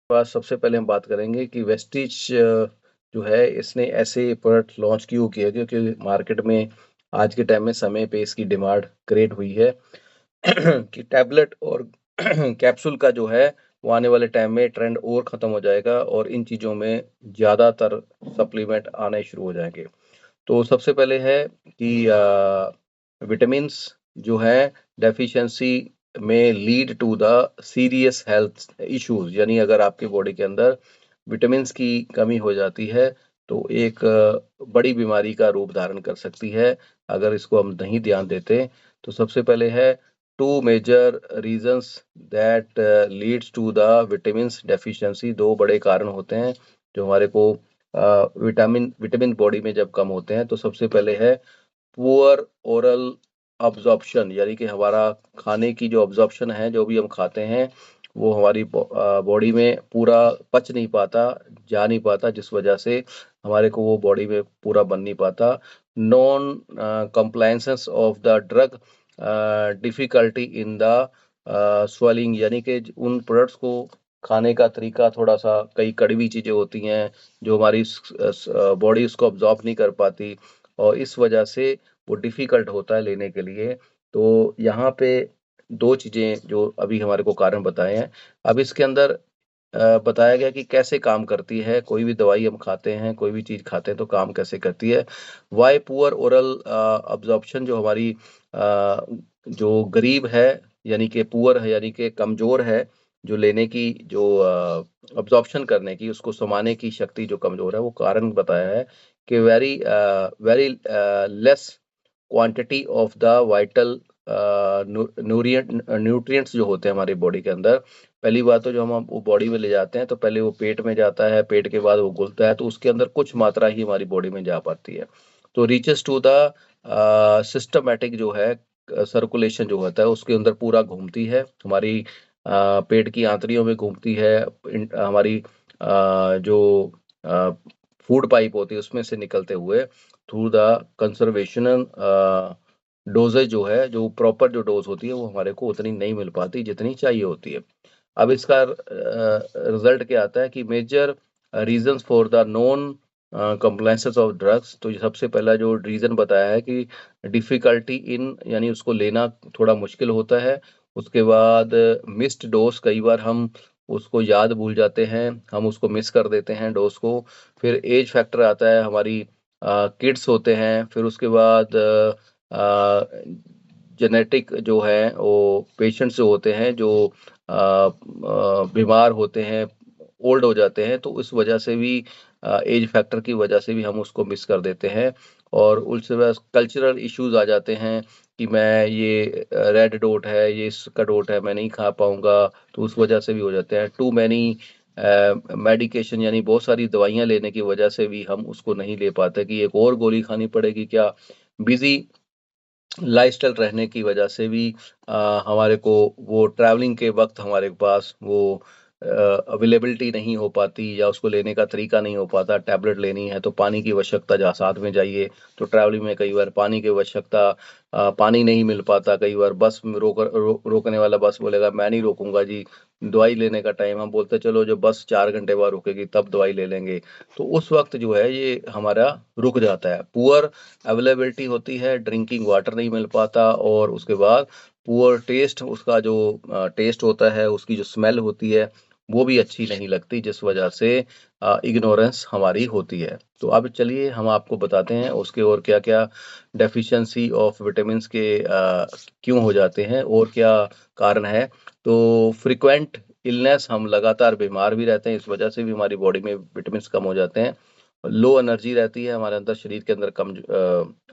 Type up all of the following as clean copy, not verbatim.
पास सबसे पहले हम बात करेंगे कि वेस्टिज जो है इसने ऐसे प्रोडक्ट लॉन्च क्यों किए, क्योंकि मार्केट में आज के टाइम में समय पे इसकी डिमांड क्रिएट हुई है कि टैबलेट और कैप्सूल का जो है वो आने वाले टाइम में ट्रेंड और ख़त्म हो जाएगा और इन चीज़ों में ज़्यादातर सप्लीमेंट आने शुरू हो जाएंगे। तो सबसे पहले है कि विटामिन्स जो है डेफिशिएंसी में lead to the serious health issues, यानी अगर आपकी बॉडी के अंदर विटामिन्स की कमी हो जाती है तो एक बड़ी बीमारी का रूप धारण कर सकती है अगर इसको हम नहीं ध्यान देते। तो सबसे पहले है two major reasons that leads to the vitamins deficiency. दो बड़े कारण होते हैं जो हमारे को विटामिन विटामिन बॉडी में जब कम होते हैं। तो सबसे पहले है पुअर ओरल अब्जॉर्प्शन, यानी कि हमारा खाने की जो अब्जॉर्प्शन है, जो भी हम खाते हैं वो हमारी बॉडी में पूरा पच नहीं पाता, जा नहीं पाता, जिस वजह से हमारे को वो बॉडी में पूरा बन नहीं पाता। Non compliances of the drug, difficulty in the swelling, यानी कि उन प्रोडक्ट्स को खाने का तरीका थोड़ा सा, कई कड़वी चीज़ें होती हैं जो हमारी बॉडी उसको अब्जॉर्ब नहीं कर पाती और इस वजह से वो डिफ़िकल्ट होता है लेने के लिए। तो यहाँ पे 2 चीज़ें जो अभी हमारे को कारण बताए हैं। अब इसके अंदर बताया गया कि कैसे काम करती है, कोई भी दवाई हम खाते हैं, कोई भी चीज़ खाते हैं तो काम कैसे करती है। व्हाई पुअर ओरल अब्ज़ॉर्प्शन, जो हमारी जो गरीब है, यानी कि पुअर है, यानी कि कमज़ोर है, जो लेने की जो अब्ज़ॉर्प्शन करने की, उसको समाने की शक्ति जो कमज़ोर है, वो कारण बताया है कि very less quantity of the vital nutrients जो होते हैं हमारी बॉडी के अंदर। पहली बात तो जो हम वो बॉडी में ले जाते हैं तो पहले वो पेट में जाता है, पेट के बाद वो घुलता है, तो उसके अंदर कुछ मात्रा ही हमारी बॉडी में जा पाती है। तो रीचेस टू द सिस्टमैटिक जो है सर्कुलेशन जो होता है उसके अंदर पूरा घूमती है, हमारी पेट की आंतड़ियों में घूमती है, हमारी जो फूड पाइप होती है उसमें से निकलते हुए थ्रू द कंजर्वेशनल डोजेज जो है, जो प्रॉपर जो डोज होती है वो हमारे को उतनी नहीं मिल पाती जितनी चाहिए होती है। अब इसका रिजल्ट क्या आता है कि major reasons for the non compliances of drugs. तो ये सबसे पहला जो रीजन बताया है कि डिफिकल्टी इन, यानी उसको लेना थोड़ा मुश्किल होता है। उसके बाद मिस्ड डोज, कई बार हम उसको याद भूल जाते हैं, हम उसको मिस कर देते हैं डोज को। फिर एज फैक्टर आता है, हमारी किड्स होते हैं। फिर उसके बाद जेनेटिक जो है वो पेशेंट्स जो होते हैं जो बीमार होते हैं, ओल्ड हो जाते हैं, तो उस वजह से भी एज फैक्टर की वजह से भी हम उसको मिस कर देते हैं। और उसके बाद कल्चरल इश्यूज आ जाते हैं कि मैं ये रेड डॉट है, ये इसका डॉट है, मैं नहीं खा पाऊंगा, तो उस वजह से भी हो जाते हैं। टू मैनी मेडिकेशन, यानी बहुत सारी दवाइयाँ लेने की वजह से भी हम उसको नहीं ले पाते कि एक और गोली खानी पड़ेगी क्या। बिजी लाइफ़स्टाइल रहने की वजह से भी हमारे को वो ट्रैवलिंग के वक़्त हमारे पास वो अवेलेबिलिटी नहीं हो पाती या उसको लेने का तरीका नहीं हो पाता। टैबलेट लेनी है तो पानी की आवश्यकता, जहाँ साथ में जाइए तो ट्रैवलिंग में कई बार पानी की आवश्यकता, पानी नहीं मिल पाता। कई बार बस में रोकने वाला बस बोलेगा मैं नहीं रोकूँगा जी, दवाई लेने का टाइम, हम बोलते हैं चलो जो बस 4 घंटे बाद रुकेगी तब दवाई ले लेंगे। तो उस वक़्त जो है ये हमारा रुक जाता है। पुअर अवेलेबिलिटी होती है, ड्रिंकिंग वाटर नहीं मिल पाता और उसके बाद पुअर टेस्ट, उसका जो टेस्ट होता है, उसकी जो स्मेल होती है वो भी अच्छी नहीं लगती, जिस वजह से इग्नोरेंस हमारी होती है। तो अब चलिए हम आपको बताते हैं उसके और क्या-क्या डेफिशिएंसी ऑफ विटामिन्स के क्यों हो जाते हैं और क्या कारण है। तो फ्रीक्वेंट इलनेस, हम लगातार बीमार भी रहते हैं, इस वजह से भी हमारी बॉडी में विटामिन्स कम हो जाते हैं। लो एनर्जी रहती है हमारे अंदर, शरीर के अंदर कम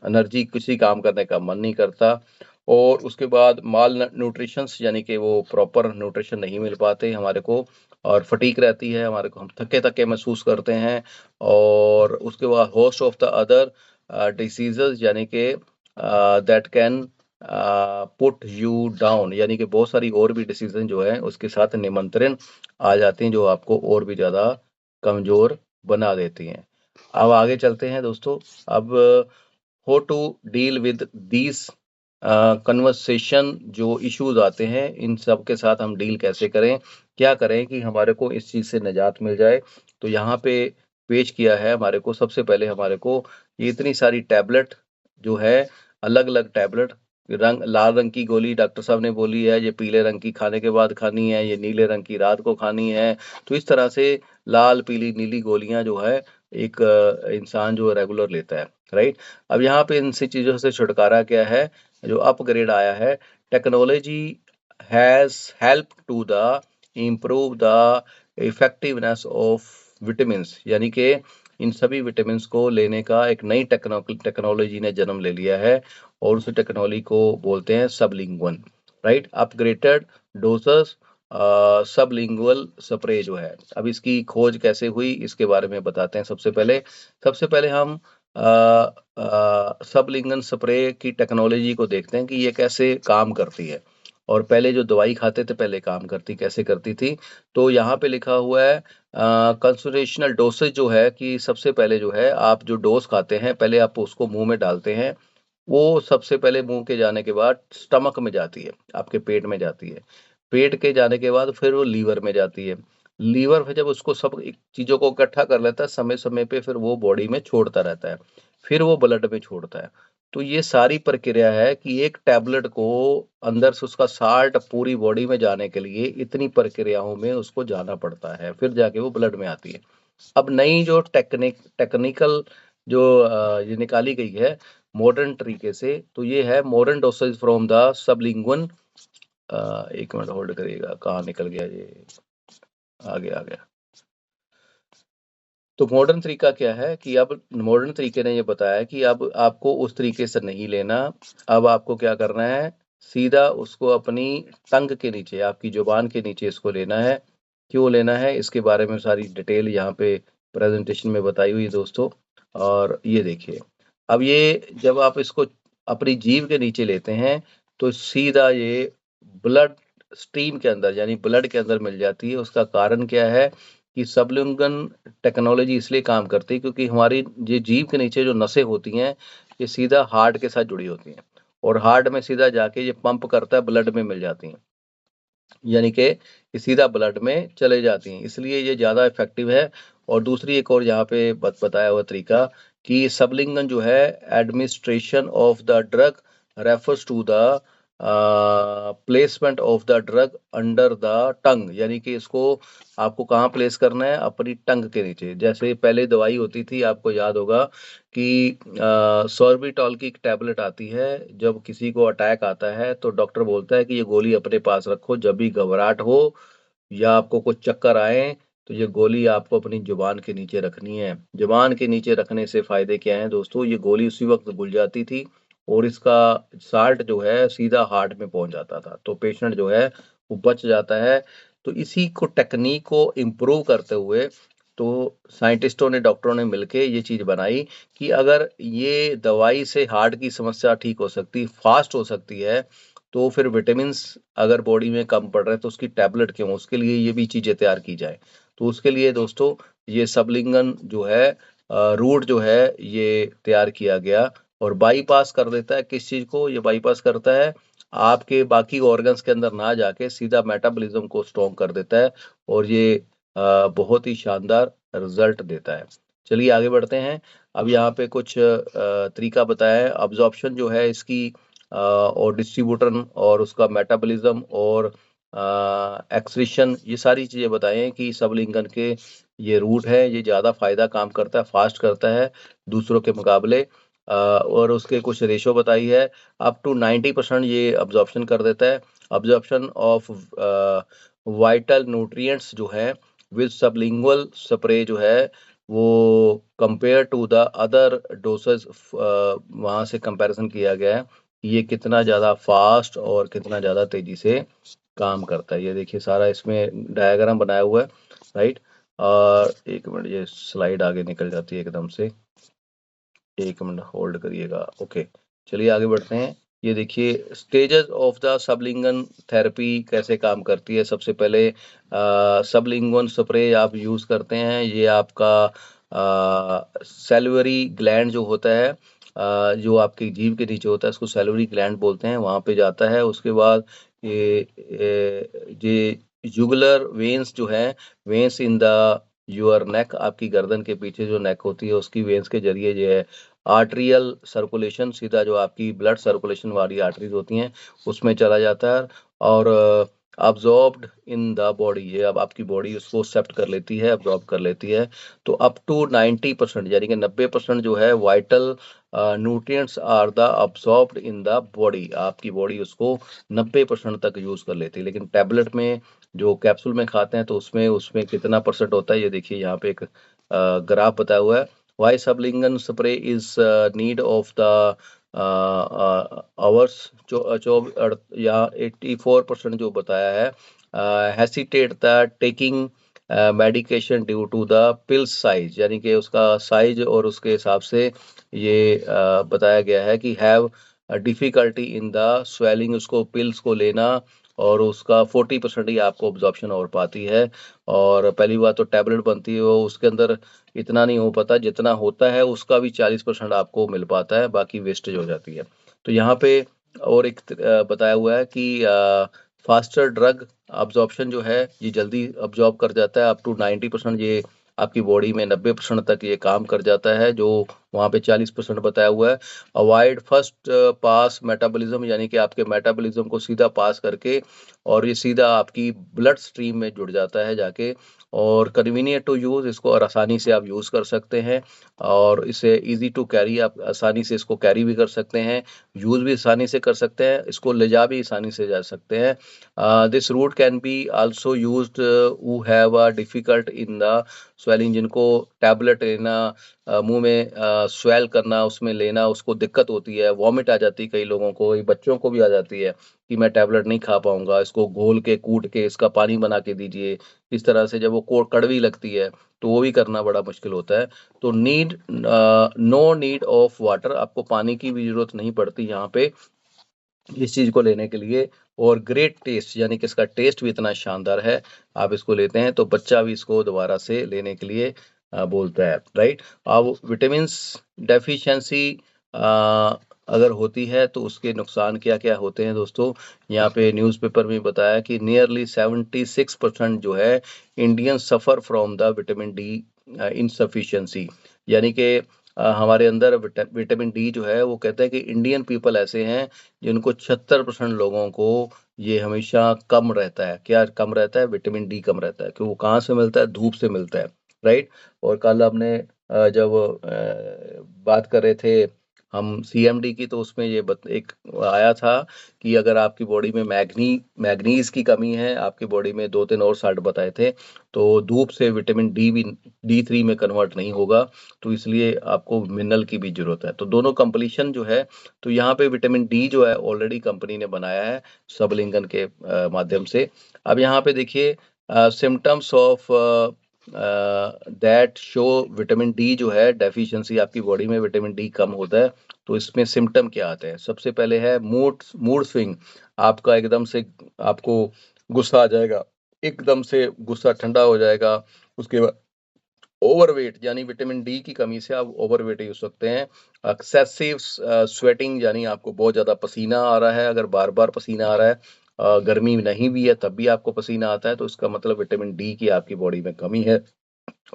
एनर्जी, किसी काम करने का मन नहीं करता। और उसके बाद माल न्यूट्रिशंस, यानी कि वो प्रॉपर न्यूट्रिशन नहीं मिल पाते हमारे को, और फटीग रहती है हमारे को, हम थके-थके महसूस करते हैं। और उसके बाद host of the other diseases, यानी कि that can put you down, यानी कि बहुत सारी और भी डिसीजन जो है उसके साथ निमंत्रण आ जाते हैं जो आपको और भी ज़्यादा कमज़ोर बना देती हैं। अब आगे चलते हैं दोस्तों। अब how to deal with these conversation, जो इश्यूज आते हैं इन सब के साथ हम डील कैसे करें, क्या करें कि हमारे को इस चीज़ से निजात मिल जाए। तो यहाँ पे पेश किया है हमारे को, सबसे पहले हमारे को ये इतनी सारी टैबलेट जो है, अलग-अलग टैबलेट, लाल रंग की गोली डॉक्टर साहब ने बोली है, ये पीले रंग की खाने के बाद खानी है, ये नीले रंग की रात को खानी है। तो इस तरह से लाल, पीली, नीली गोलियाँ जो है एक इंसान जो रेगुलर लेता है, राइट? अब यहाँ पे इन सी चीज़ों से छुटकारा क्या है, जो अपग्रेड आया है, technology has helped to the improve the effectiveness of vitamins, यानी कि इन सभी विटामिन्स को लेने का एक नई टेक्नोलॉजी ने जन्म ले लिया है और उस टेक्नोलॉजी को बोलते हैं sublingual, right? Upgraded doses sublingual spray जो है। अब इसकी खोज कैसे हुई इसके बारे में बताते हैं। सबसे पहले हम सबलिंगुअल स्प्रे की टेक्नोलॉजी को देखते हैं कि ये कैसे काम करती है, और पहले जो दवाई खाते थे पहले काम करती कैसे करती थी। तो यहाँ पे लिखा हुआ है कंसंट्रेशनल डोसेज जो है, कि सबसे पहले जो है आप जो डोज खाते हैं पहले आप उसको मुंह में डालते हैं, वो सबसे पहले मुंह के जाने के बाद स्टमक में जाती है, आपके पेट में जाती है। पेट के जाने के बाद फिर वो लीवर में जाती है। लीवर फिर जब उसको सब एक चीज़ों को इकट्ठा कर लेता है, समय-समय पे फिर वो बॉडी में छोड़ता रहता है। फिर वो ब्लड में छोड़ता है। तो ये सारी प्रक्रिया है कि एक टैबलेट को अंदर से उसका साल्ट पूरी बॉडी में जाने के लिए इतनी प्रक्रियाओं में उसको जाना पड़ता है, फिर जाके वो ब्लड में आती है। अब नई जो टेक्निकल जो ये निकाली गई है मॉडर्न तरीके से, तो ये है modern dosage from the sublingual. 1 minute hold करिएगा, कहाँ निकल गया ये? आ गया। तो मॉडर्न तरीका क्या है कि अब मॉडर्न तरीके ने ये बताया कि अब आपको उस तरीके से नहीं लेना। अब आपको क्या करना है, सीधा उसको अपनी टंग के नीचे, आपकी ज़ुबान के नीचे इसको लेना है। क्यों लेना है इसके बारे में सारी डिटेल यहाँ पे प्रेजेंटेशन में बताई हुई है दोस्तों। और ये देखिए, अब ये जब आप इसको अपनी जीभ के नीचे लेते हैं तो सीधा ये ब्लड स्ट्रीम के अंदर, यानी ब्लड के अंदर मिल जाती है। उसका कारण क्या है कि सबलिंगुअल टेक्नोलॉजी इसलिए काम करती है क्योंकि हमारी ये जीभ के नीचे जो नसें होती हैं, ये सीधा हार्ट के साथ जुड़ी होती हैं, और हार्ट में सीधा जाके ये पंप करता है, ब्लड में मिल जाती हैं, यानी कि ये सीधा ब्लड में चले जाती हैं, इसलिए ये ज़्यादा इफेक्टिव है। और दूसरी एक और यहाँ पे बताया हुआ तरीका कि सबलिंगुअल जो है, administration of the drug refers to the placement of the drug under the tongue, यानी कि इसको आपको कहाँ प्लेस करना है, अपनी टंग के नीचे। जैसे पहले दवाई होती थी, आपको याद होगा कि सॉर्बिटॉल की एक टैबलेट आती है, जब किसी को अटैक आता है तो डॉक्टर बोलता है कि ये गोली अपने पास रखो, जब भी घबराहट हो या आपको कुछ चक्कर आए तो ये गोली आपको अपनी जुबान के नीचे रखनी है। जुबान के नीचे रखने से फायदे क्या हैं दोस्तों, ये गोली उसी वक्त घुल जाती थी और इसका साल्ट जो है सीधा हार्ट में पहुंच जाता था, तो पेशेंट जो है वो बच जाता है। तो इसी को टेक्निक को इम्प्रूव करते हुए तो साइंटिस्टों ने, डॉक्टरों ने मिलके ये चीज़ बनाई कि अगर ये दवाई से हार्ट की समस्या ठीक हो सकती, फास्ट हो सकती है, तो फिर विटामिन्स अगर बॉडी में कम पड़ रहे हैं तो उसकी टैबलेट क्यों, उसके लिए ये भी चीज़ें तैयार की जाए। तो उसके लिए दोस्तों ये सबलिंगन जो है रूट जो है ये तैयार किया गया, और बाईपास कर देता है किस चीज़ को, ये बाईपास करता है आपके बाकी ऑर्गन्स के अंदर ना जाके सीधा मेटाबॉलिज्म को स्ट्रॉन्ग कर देता है, और ये बहुत ही शानदार रिजल्ट देता है। चलिए आगे बढ़ते हैं। अब यहाँ पे कुछ तरीका बताया है अब्जॉर्प्शन जो है इसकी, और डिस्ट्रीब्यूटर और उसका मेटाबॉलिज्म और एक्सक्रीशन, ये सारी चीज़ें बताई हैं कि सबलिंगन के ये रूट है, ये ज़्यादा फायदा काम करता है, फास्ट करता है दूसरों के मुकाबले। और उसके कुछ रेशो बताई है, अप टू 90% ये अब्जॉर्प्शन कर देता है। अब्जॉर्प्शन ऑफ वाइटल न्यूट्रिएंट्स जो है विद सबलिंगुअल स्प्रे जो है, वो compare to the other dosage, वहाँ से कंपैरिजन किया गया है कि ये कितना ज़्यादा फास्ट और कितना ज़्यादा तेज़ी से काम करता है। ये देखिए सारा इसमें डायग्राम बनाया हुआ है, राइट? और 1 मिनट, ये स्लाइड आगे निकल जाती है एकदम से, 1 मिनट होल्ड करिएगा। ओके, चलिए आगे बढ़ते हैं। ये देखिए स्टेजेस ऑफ द सबलिंगन थेरेपी कैसे काम करती है। सबसे पहले सबलिंगुअल स्प्रे आप यूज़ करते हैं, ये आपका सैलिवरी ग्लैंड जो होता है, जो आपकी जीभ के नीचे होता है, उसको सैलिवरी ग्लैंड बोलते हैं, वहाँ पे जाता है। उसके बाद ये जुगुलर वेन्स जो है, veins in the your neck, आपकी गर्दन के पीछे जो नेक होती है उसकी वेन्स के जरिए जो है आर्टरियल सर्कुलेशन, सीधा जो आपकी ब्लड सर्कुलेशन वाली आर्टरीज होती हैं उसमें चला जाता है और अब्जॉर्ब्ड इन द बॉडी, ये अब आपकी बॉडी उसको एक्सेप्ट कर लेती है, अब्जॉर्ब कर लेती है। तो अप टू 90% यानी कि 90% जो है vital nutrients are the absorbed in the body, आपकी बॉडी उसको 90% तक यूज कर लेती है। लेकिन टैबलेट में जो कैप्सूल में खाते हैं तो उसमें उसमें कितना परसेंट होता है, ये देखिए यहाँ पे एक ग्राफ बताया हुआ है। Why sublingual spray is need of the hours, या 84% जो बताया है, hesitate the taking medication due to the pill size, यानी कि उसका साइज और उसके हिसाब से ये बताया गया है कि have difficulty in the swelling, उसको पिल्स को लेना और उसका 40% ही आपको ऑब्जॉर्प्शन हो पाती है। और पहली बात तो टैबलेट बनती है वो उसके अंदर इतना नहीं हो पाता, जितना होता है उसका भी 40% आपको मिल पाता है, बाकी वेस्टेज हो जाती है। तो यहाँ पे और एक बताया हुआ है कि फास्टर ड्रग अब्जॉर्प्शन जो है ये जल्दी अब्जॉर्ब कर जाता है, अप टू 90% ये आपकी बॉडी में 90% तक ये काम कर जाता है, जो वहाँ पे 40% बताया हुआ है। अवॉइड फर्स्ट पास मेटाबॉलिज्म, यानी कि आपके मेटाबॉलिज्म को सीधा पास करके और ये सीधा आपकी ब्लड स्ट्रीम में जुड़ जाता है जाके, और कन्वीनियंट टू यूज़, इसको और आसानी से आप यूज़ कर सकते हैं और इसे इजी टू कैरी, आप आसानी से इसको कैरी भी कर सकते हैं, यूज़ भी आसानी से कर सकते हैं, इसको ले जा भी आसानी से जा सकते हैं। This route can be also used who have a difficult in the swelling, जिनको टैबलेट लेना, मुंह में स्वेल करना, उसमें लेना उसको दिक्कत होती है, वॉमिट आ जाती है कई लोगों को, ये बच्चों को भी आ जाती है कि मैं टैबलेट नहीं खा पाऊंगा, इसको घोल के कूट के इसका पानी बना के दीजिए, इस तरह से जब वो कड़वी लगती है तो वो भी करना बड़ा मुश्किल होता है। तो नो नीड ऑफ वाटर, आपको पानी की भी जरूरत नहीं पड़ती यहाँ पे इस चीज को लेने के लिए। और ग्रेट टेस्ट, यानी कि इसका टेस्ट भी इतना शानदार है, आप इसको लेते हैं तो बच्चा भी इसको दोबारा से लेने के लिए बोलता है, राइट। अब विटामिन डेफिशिएंसी अगर होती है तो उसके नुकसान क्या क्या होते हैं दोस्तों, यहाँ पे न्यूज़पेपर में बताया कि नियरली 76% जो है Indian suffer from the vitamin D insufficiency, यानी कि हमारे अंदर विटामिन डी जो है, वो कहते हैं कि इंडियन पीपल ऐसे हैं जिनको 76% लोगों को ये हमेशा कम रहता है। क्या कम रहता है? विटामिन डी कम रहता है। कि वो कहाँ से मिलता है? धूप से मिलता है, राइट। और कल हमने जब बात कर रहे थे हम सीएमडी की, तो उसमें ये एक आया था कि अगर आपकी बॉडी में मैग्नीज की कमी है, आपकी बॉडी में 2-3 और साल्ट बताए थे, तो धूप से विटामिन डी भी D3 में कन्वर्ट नहीं होगा, तो इसलिए आपको मिनरल की भी जरूरत है। तो दोनों कंप्लीशन जो है, तो यहाँ पे विटामिन डी जो है ऑलरेडी कंपनी ने बनाया है सबलिंगन के माध्यम से। अब यहाँ पे देखिए symptoms of that show vitamin D जो है डेफिशिएंसी, आपकी बॉडी में विटामिन डी कम होता है तो इसमें सिम्टम क्या आते हैं। सबसे पहले है मूड मूड स्विंग, आपका एकदम से आपको गुस्सा आ जाएगा, एकदम से गुस्सा ठंडा हो जाएगा। उसके बाद ओवरवेट, यानी विटामिन डी की कमी से आप ओवरवेट ही हो सकते हैं। एक्सेसिव स्वेटिंग, यानी आपको बहुत ज़्यादा पसीना आ रहा है, अगर बार बार पसीना आ रहा है, गर्मी नहीं भी है तब भी आपको पसीना आता है, तो इसका मतलब विटामिन डी की आपकी बॉडी में कमी है।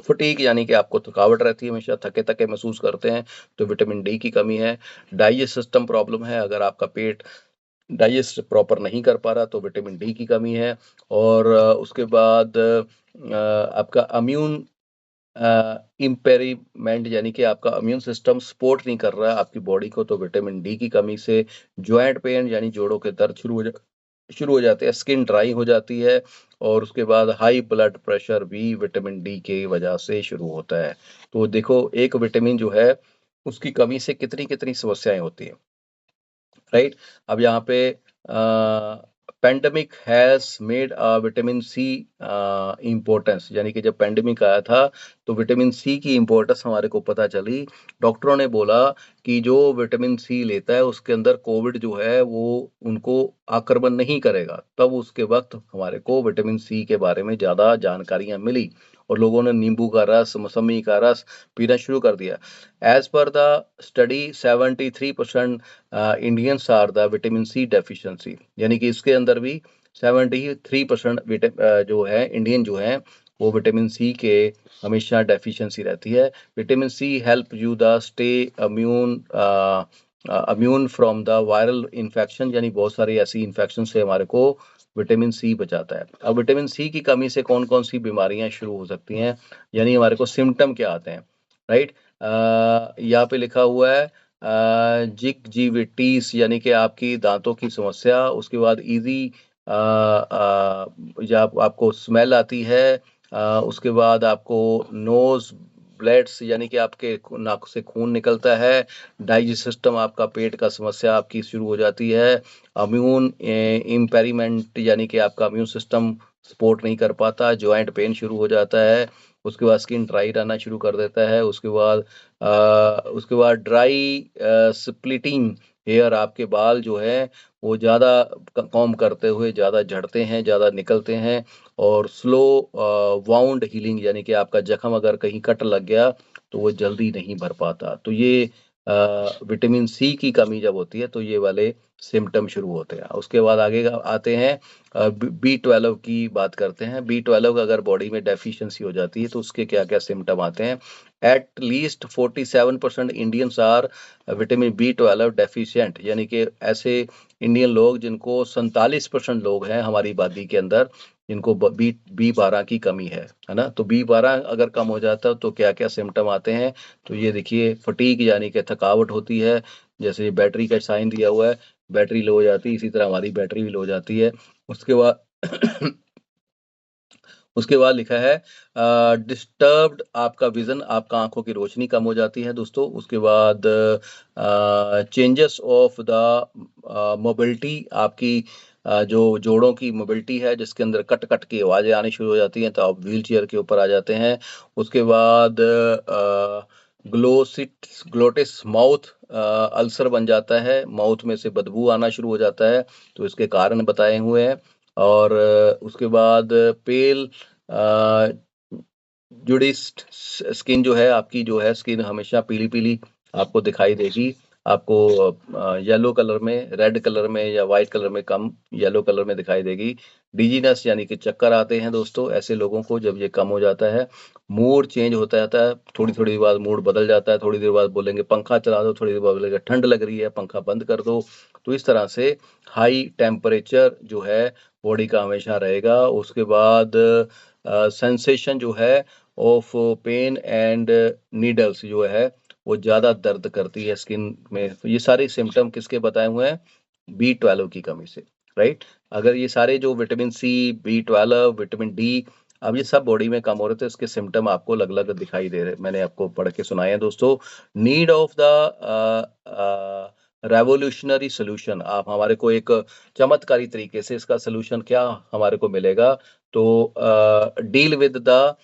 फटीग, यानी कि आपको थकावट रहती है, हमेशा थके थके महसूस करते हैं, तो विटामिन डी की कमी है। डाइजेस्ट सिस्टम प्रॉब्लम है, अगर आपका पेट डाइजेस्ट प्रॉपर नहीं कर पा रहा तो विटामिन डी की कमी है। और उसके बाद आपका अम्यून इम्पेरिमेंट, यानी कि आपका इम्यून सिस्टम सपोर्ट नहीं कर रहा है आपकी बॉडी को, तो विटामिन डी की कमी से जॉइंट पेन, यानी जोड़ों के दर्द शुरू हो जाते हैं, स्किन ड्राई हो जाती है, और उसके बाद हाई ब्लड प्रेशर भी विटामिन डी की वजह से शुरू होता है। तो देखो एक विटामिन जो है उसकी कमी से कितनी कितनी समस्याएं होती हैं, राइट। अब यहाँ पे pandemic has made vitamin C importance, यानी कि जब पेंडेमिक आया था तो विटामिन सी की इम्पोर्टेंस हमारे को पता चली। डॉक्टरों ने बोला कि जो विटामिन सी लेता है उसके अंदर कोविड जो है वो उनको आक्रमण नहीं करेगा, तब उसके वक्त हमारे को विटामिन सी के बारे में ज़्यादा जानकारियाँ मिली और लोगों ने नींबू का रस, मौसमी का रस पीना शुरू कर दिया। As per the study 73% Indians are the vitamin C deficiency, यानी कि इसके अंदर भी 73% जो है इंडियन जो है वो विटामिन सी के हमेशा डेफिशिएंसी रहती है। Vitamin C help you the stay immune from the viral infection, यानी बहुत सारी ऐसी इन्फेक्शन से हमारे को विटामिन सी बचाता है। अब विटामिन सी की कमी से कौन कौन सी बीमारियां शुरू हो सकती हैं, यानी हमारे को सिम्टम क्या आते हैं, राइट। यहाँ पे लिखा हुआ है जिंजिविटिस यानी कि आपकी दांतों की समस्या, उसके बाद इजी या आपको स्मेल आती है, उसके बाद आपको नोज ब्लड्स यानी कि आपके नाक से खून निकलता है, डाइजेस्ट सिस्टम आपका पेट का समस्या आपकी शुरू हो जाती है, इम्यून इम्पेरिमेंट यानी कि आपका इम्यून सिस्टम सपोर्ट नहीं कर पाता, जॉइंट पेन शुरू हो जाता है, उसके बाद स्किन ड्राई रहना शुरू कर देता है, उसके बाद ड्राई स्प्लिटिंग हेयर, आपके बाल जो है वो ज़्यादा कॉम्ब करते हुए ज़्यादा झड़ते हैं, ज़्यादा निकलते हैं, और स्लो वाउंड हीलिंग यानी कि आपका जख्म अगर कहीं कट लग गया तो वो जल्दी नहीं भर पाता। तो ये विटामिन सी की कमी जब होती है तो ये वाले सिम्टम शुरू होते हैं। उसके बाद आगे आते हैं B12 की बात करते हैं। B12 अगर बॉडी में डेफिशिएंसी हो जाती है तो उसके क्या क्या सिम्टम आते हैं। At least 47% Indians are vitamin B12 deficient, यानी कि ऐसे इंडियन लोग जिनको 47% लोग हैं हमारी आबादी के अंदर जिनको B12 की कमी है ना। तो B12 अगर कम हो जाता है तो क्या क्या सिम्टम आते हैं, तो ये देखिए फटीग यानी कि थकावट होती है, जैसे बैटरी का साइन दिया हुआ है, बैटरी लो हो जाती है, इसी तरह हमारी बैटरी भी लो हो जाती है। उसके बाद उसके बाद लिखा है डिस्टर्ब्ड आपका विजन, आपका आंखों की रोशनी कम हो जाती है दोस्तों। उसके बाद चेंजेस ऑफ द मोबिलिटी, आपकी जो जोड़ों की मोबिलिटी है जिसके अंदर कट कट की आवाज़ें आनी शुरू हो जाती हैं तो आप व्हील चेयर के ऊपर आ जाते हैं। उसके बाद ग्लोटिस माउथ अल्सर बन जाता है, माउथ में से बदबू आना शुरू हो जाता है, तो इसके कारण बताए हुए हैं। और उसके बाद पेल जुड़ी स्किन जो है आपकी जो है स्किन हमेशा पीली पीली आपको दिखाई देगी, आपको येलो कलर में, रेड कलर में या वाइट कलर में कम, येलो कलर में दिखाई देगी। डिजीनेस यानी कि चक्कर आते हैं दोस्तों ऐसे लोगों को जब ये कम हो जाता है। मूड चेंज होता रहता है, थोड़ी थोड़ी देर बाद मूड बदल जाता है, थोड़ी देर बाद बोलेंगे पंखा चला दो, थोड़ी देर बाद बोलेंगे ठंड लग रही है पंखा बंद कर दो। तो इस तरह से हाई टेम्परेचर जो है बॉडी का हमेशा रहेगा। उसके बाद सेंसेशन जो है ऑफ पेन एंड नीडल्स जो है वो ज़्यादा दर्द करती है स्किन में। ये सारे सिम्टम किसके बताए हुए हैं, B12 की कमी से, राइट। अगर ये सारे जो vitamin C, B12, vitamin D, अब ये सब बॉडी में कम हो रहे थे, इसके सिम्टम आपको अलग अलग दिखाई दे रहे, मैंने आपको पढ़ के सुनाए हैं दोस्तों। Need of the revolutionary solution, आप हमारे को एक चमत्कारी तरीके से इसका सोल्यूशन क्या हमारे को मिलेगा, तो deal with the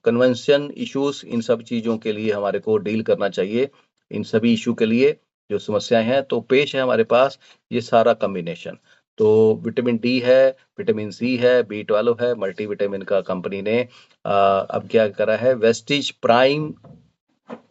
convention issues, इन सब चीज़ों के लिए हमारे को डील करना चाहिए, इन सभी इशू के लिए जो समस्याएं हैं। तो पेश है हमारे पास ये सारा कॉम्बिनेशन, तो विटामिन डी है, विटामिन सी है, B12 है, मल्टीविटामिन का कंपनी ने अब क्या करा है, वेस्टिज प्राइम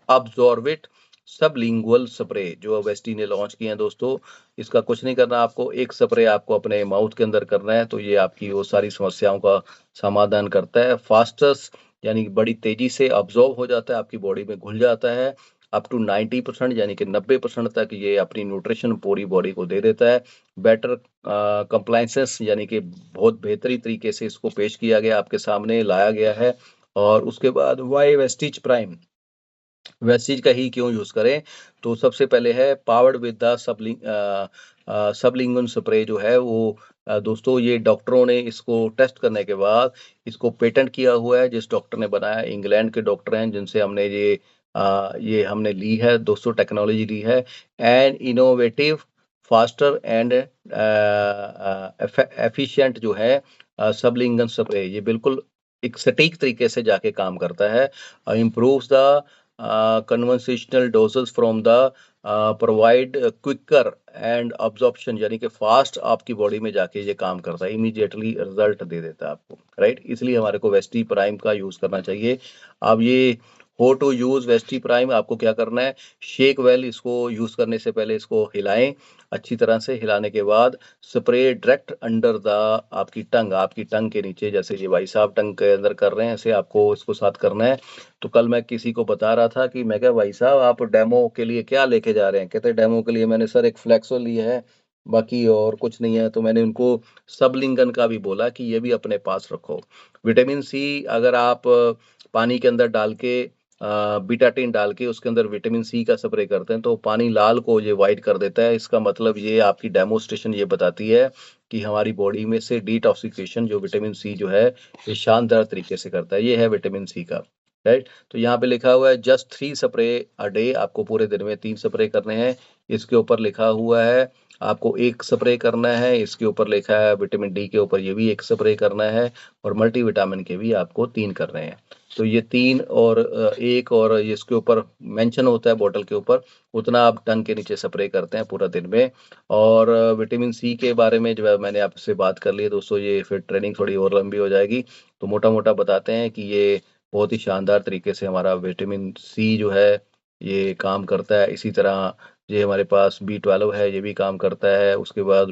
अब्जॉर्बिट सबलिंगुअल स्प्रे जो वेस्टी ने लॉन्च किए हैं दोस्तों। इसका कुछ नहीं करना, आपको एक स्प्रे आपको अपने माउथ के अंदर करना है, तो ये आपकी वो सारी समस्याओं का समाधान करता है। फास्टेस्ट यानी बड़ी तेजी से अब्जॉर्ब हो जाता है, आपकी बॉडी में घुल जाता है, अप टू 90% यानी कि 90% तक ये अपनी न्यूट्रिशन पूरी बॉडी को दे देता है। बेटर कंप्लायंसेस यानी कि बहुत बेहतरी तरीके से इसको पेश किया गया, आपके सामने लाया गया है। और उसके बाद वाई वेस्टिज प्राइम, वेस्टीज का ही क्यों यूज करें, तो सबसे पहले है powered with the sublingual spray जो है वो दोस्तों ये डॉक्टरों ने इसको टेस्ट करने के बाद इसको पेटेंट किया हुआ है। जिस डॉक्टर ने बनाया, इंग्लैंड के डॉक्टर हैं जिनसे हमने ये हमने ली है दोस्तों, टेक्नोलॉजी ली है। And innovative, faster and efficient जो है सबलिंगुअल स्प्रे, ये बिल्कुल एक सटीक तरीके से जाके काम करता है। Improves the conversational doses from the provide quicker and absorption, यानी कि फास्ट आपकी बॉडी में जाके ये काम करता है, इमीडिएटली रिजल्ट दे देता है आपको, राइट। इसलिए हमारे को वेस्टी प्राइम का यूज करना चाहिए। अब ये हो टू यूज वेस्टी प्राइम, आपको क्या करना है, शेक वेल, इसको यूज करने से पहले इसको हिलाएं अच्छी तरह से। हिलाने के बाद स्प्रे डायरेक्ट अंडर द आपकी टंग के नीचे, जैसे ये भाई साहब टंग के अंदर कर रहे हैं, ऐसे आपको इसको साथ करना है। तो कल मैं किसी को बता रहा था कि मैं क्या भाई साहब आप डेमो के लिए क्या लेके जा रहे हैं, कहते डेमो के लिए मैंने सर एक फ्लेक्सो लिया है, बाकी और कुछ नहीं है। तो मैंने उनको सबलिंगन का भी बोला कि ये भी अपने पास रखो। विटामिन सी अगर आप पानी के अंदर डाल के बीटाटीन डाल के उसके अंदर विटामिन सी का स्प्रे करते हैं तो पानी लाल को ये वाइट कर देता है। इसका मतलब ये आपकी डेमोस्ट्रेशन ये बताती है कि हमारी बॉडी में से डिटॉक्सिफिकेशन जो विटामिन सी जो है ये शानदार तरीके से करता है। ये है विटामिन सी का, राइट। तो यहाँ पे लिखा हुआ है जस्ट 3 स्प्रे अ डे, आपको पूरे दिन में 3 स्प्रे करने हैं। इसके ऊपर लिखा हुआ है आपको 1 स्प्रे करना है। इसके ऊपर लिखा है विटामिन डी के ऊपर ये भी 1 स्प्रे करना है, और मल्टीविटामिन के भी आपको 3 करने हैं। तो ये 3 और 1 और इसके ऊपर मेंशन होता है बॉटल के ऊपर, उतना आप टंग के नीचे स्प्रे करते हैं पूरा दिन में। और विटामिन सी के बारे में जो है मैंने आपसे बात कर ली है दोस्तों, ये फिर ट्रेनिंग थोड़ी और लंबी हो जाएगी। तो मोटा-मोटा बताते हैं कि ये बहुत ही शानदार तरीके से हमारा विटामिन सी जो है ये काम करता है। इसी तरह ये हमारे पास बी12 है, ये भी काम करता है। उसके बाद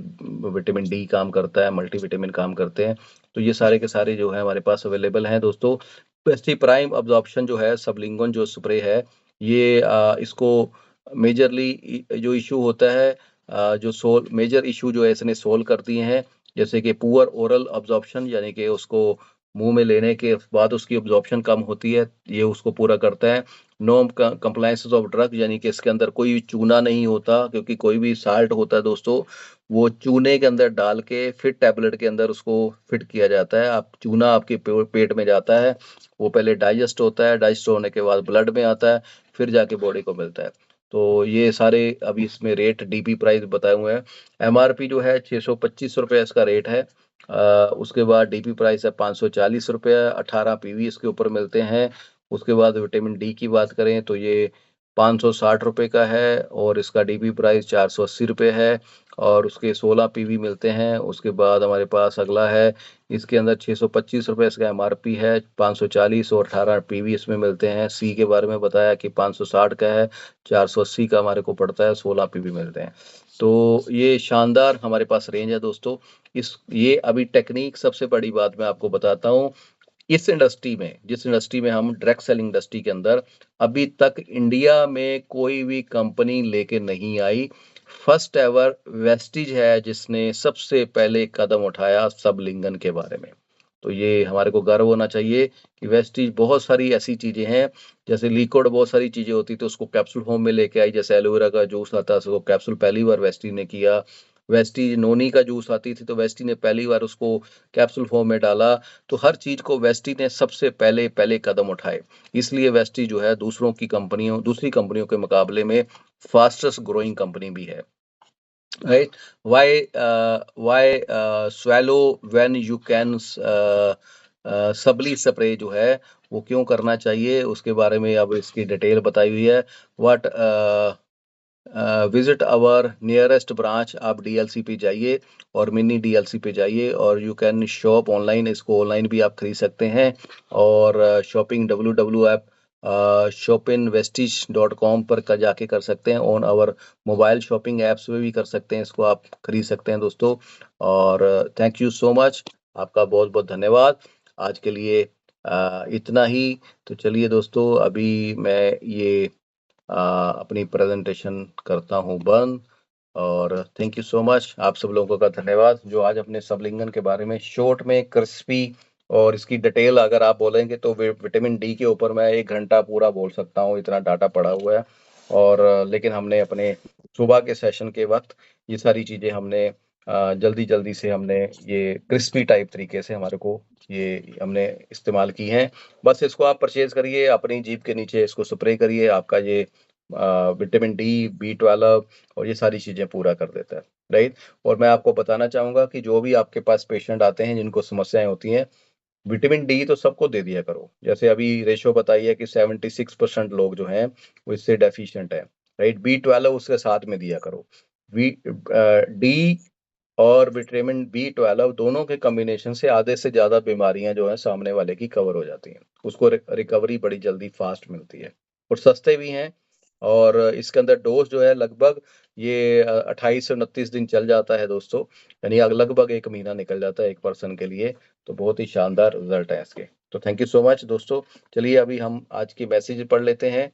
विटामिन डी काम करता है, मल्टीविटामिन काम करते हैं। तो ये सारे के सारे जो है हमारे पास अवेलेबल हैं दोस्तों। पेस्टी प्राइम अब्जॉर्प्शन जो है सबलिंगुअल जो स्प्रे है, ये इसको मेजरली जो इशू होता है, जो मेजर इशू जो है इसने सोल्व कर दिए हैं। जैसे कि पुअर ओरल अब्जॉर्प्शन, यानी कि उसको मुंह में लेने के बाद उसकी अब्जॉर्प्शन कम होती है, ये उसको पूरा करता है। नो कंप्लायंसेस ऑफ ड्रग, यानी कि इसके अंदर कोई चूना नहीं होता, क्योंकि कोई भी साल्ट होता है दोस्तों वो चूने के अंदर डाल के फिर टैबलेट के अंदर उसको फिट किया जाता है। आप चूना आपके पेट में जाता है, वो पहले डाइजेस्ट होता है, डाइजेस्ट होने के बाद ब्लड में आता है, फिर जाके बॉडी को मिलता है। तो ये सारे अभी इसमें रेट डीपी प्राइस बताए हुए हैं। एमआरपी जो है 625 रुपये इसका रेट है। उसके बाद डीपी प्राइस है 540 रुपये, 18 पीवी इसके ऊपर मिलते हैं। उसके बाद विटामिन डी की बात करें तो ये 560 रुपये का है, और इसका डीपी प्राइस 480 रुपये है, और उसके 16 पीवी मिलते हैं। उसके बाद हमारे पास अगला है, इसके अंदर 625 रुपये इसका एमआरपी है, 540 और 18 पीवी इसमें मिलते हैं। सी के बारे में बताया कि 560 का है, 480 का हमारे को पड़ता है, 16 पीवी मिलते हैं। तो ये शानदार हमारे पास रेंज है दोस्तों। ये अभी टेक्निक, सबसे बड़ी बात मैं आपको बताता हूँ, इस इंडस्ट्री में, जिस इंडस्ट्री में हम डायरेक्ट सेलिंग इंडस्ट्री के अंदर, अभी तक इंडिया में कोई भी कंपनी लेके नहीं आई। फर्स्ट एवर वेस्टीज है जिसने सबसे पहले कदम उठाया सबलिंगन के बारे में। तो ये हमारे को गर्व होना चाहिए कि वेस्टीज, बहुत सारी ऐसी चीजें हैं, जैसे लिक्विड बहुत सारी चीजें होती तो उसको कैप्सूल फॉर्म में लेके आई, जैसे एलोवेरा का जूस आता है उसको कैप्सूल पहली बार वेस्टीज ने किया। वेस्टीज नोनी का जूस आती थी तो वेस्टी ने पहली बार उसको कैप्सूल फॉर्म में डाला। तो हर चीज को वेस्टी ने सबसे पहले पहले कदम उठाए, इसलिए वेस्टी जो है दूसरी कंपनियों के मुकाबले में फास्टेस्ट ग्रोइंग कंपनी भी है, right. Why swallow when you can सबली स्प्रे जो है वो क्यों करना चाहिए, उसके बारे में अब इसकी डिटेल बताई हुई है। What visit our nearest branch, आप डीएलसी पे जाइए और मिनी डीएलसी पे जाइए, और यू कैन शॉप ऑनलाइन, इसको ऑनलाइन भी आप खरीद सकते हैं। और शॉपिंग shopinvestige.com पर जाके कर सकते हैं। On our mobile shopping apps में भी कर सकते हैं, इसको आप खरीद सकते हैं दोस्तों। और थैंक यू सो मच, आपका बहुत बहुत धन्यवाद। आज के लिए इतना ही। तो चलिए दोस्तों, अभी मैं ये अपनी प्रेजेंटेशन करता हूँ बंद। और थैंक यू सो मच, आप सब लोगों का धन्यवाद जो आज अपने सबलिंगन के बारे में शॉर्ट में क्रिस्पी, और इसकी डिटेल अगर आप बोलेंगे तो विटामिन डी के ऊपर मैं 1 घंटा पूरा बोल सकता हूँ, इतना डाटा पड़ा हुआ है। और लेकिन हमने अपने सुबह के सेशन के वक्त ये सारी चीज़ें हमने जल्दी जल्दी से हमने ये क्रिस्पी टाइप तरीके से हमारे को ये हमने इस्तेमाल की हैं। बस इसको आप परचेज करिए, अपनी जीभ के नीचे इसको स्प्रे करिए, आपका ये विटामिन डी, बी12 और ये सारी चीज़ें पूरा कर देता है, राइट। और मैं आपको बताना चाहूँगा कि जो भी आपके पास पेशेंट आते हैं जिनको समस्याएं होती हैं, विटामिन डी तो सबको दे दिया करो। जैसे अभी रेशो बताई है कि 76% लोग जो हैं वो इससे डेफिशिएंट है, राइट। बी12 उसके साथ में दिया करो। डी और विटामिन बी 12 दोनों के कॉम्बिनेशन से आधे से ज़्यादा बीमारियां जो है सामने वाले की कवर हो जाती हैं। उसको रिकवरी बड़ी जल्दी फास्ट मिलती है और सस्ते भी हैं। और इसके अंदर डोज जो है लगभग ये 28 से 29 दिन चल जाता है दोस्तों, यानी लगभग 1 महीना निकल जाता है एक पर्सन के लिए। तो बहुत ही शानदार रिजल्ट है इसके। तो थैंक यू सो मच दोस्तों। चलिए अभी हम आज की मैसेज पढ़ लेते हैं।